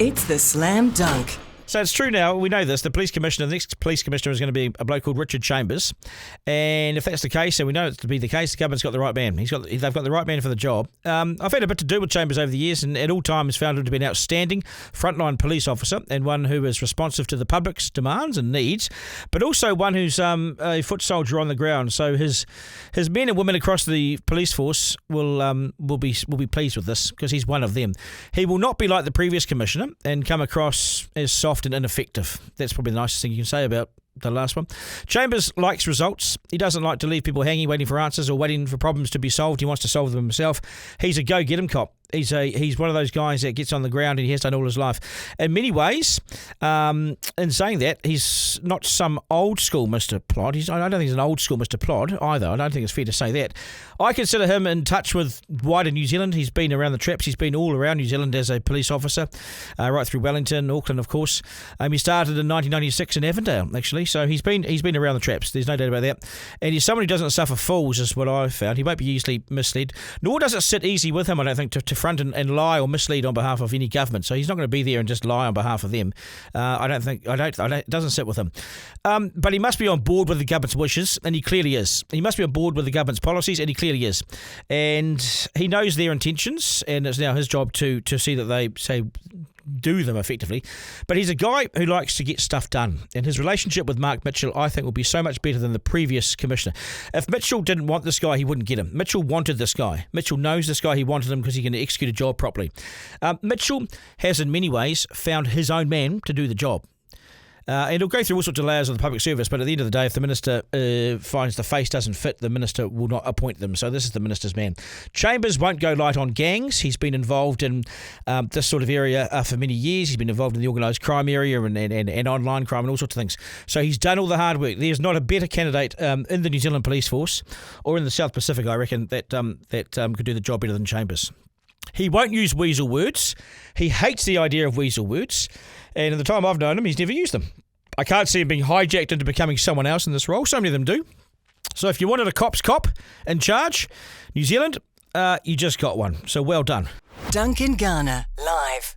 It's the Slam Dunk. So it's true now, we know this, the next police commissioner is going to be a bloke called Richard Chambers. And if that's the case, and we know it to be the case, the government's got the right man. They've got the right man for the job. I've had a bit to do with Chambers over the years, and at all times found him to be an outstanding frontline police officer and one who is responsive to the public's demands and needs, but also one who's a foot soldier on the ground. So his men and women across the police force will be pleased with this, because he's one of them. He will not be like the previous commissioner and come across as soft and ineffective. That's probably the nicest thing you can say about the last one. Chambers likes results. He doesn't like to leave people hanging, waiting for answers or waiting for problems to be solved. He wants to solve them himself. He's a go-get-em cop. He's one of those guys that gets on the ground, and he has done all his life. In many ways, in saying that, he's not some old school Mr. Plod. I don't think he's an old school Mr. Plod either. I don't think it's fair to say that. I consider him in touch with wider New Zealand. He's been around the traps. He's been all around New Zealand as a police officer, right through Wellington, Auckland, of course. He started in 1996 in Avondale, actually. So he's been around the traps. There's no doubt about that. And he's someone who doesn't suffer fools, is what I've found. He won't be easily misled, nor does it sit easy with him, I don't think, to front and lie or mislead on behalf of any government. So he's not going to be there and just lie on behalf of them. It doesn't sit with him. But he must be on board with the government's wishes, and he clearly is. He must be on board with the government's policies, and he clearly is. And he knows their intentions, and it's now his job to see that they do them effectively. But he's a guy who likes to get stuff done, and his relationship with Mark Mitchell, I think, will be so much better than the previous commissioner. If Mitchell didn't want this guy, he wouldn't get him. Mitchell wanted this guy. Mitchell knows this guy. He wanted him because he can execute a job properly. Mitchell has in many ways found his own man to do the job. And it'll go through all sorts of layers of the public service, but at the end of the day, if the minister finds the face doesn't fit, the minister will not appoint them. So this is the minister's man. Chambers won't go light on gangs. He's been involved in this sort of area for many years. He's been involved in the organised crime area and online crime and all sorts of things. So he's done all the hard work. There's not a better candidate in the New Zealand Police Force or in the South Pacific, I reckon, that could do the job better than Chambers. He won't use weasel words. He hates the idea of weasel words. And in the time I've known him, he's never used them. I can't see him being hijacked into becoming someone else in this role. So many of them do. So if you wanted a cop's cop in charge, New Zealand, you just got one. So well done. Duncan Garner, live.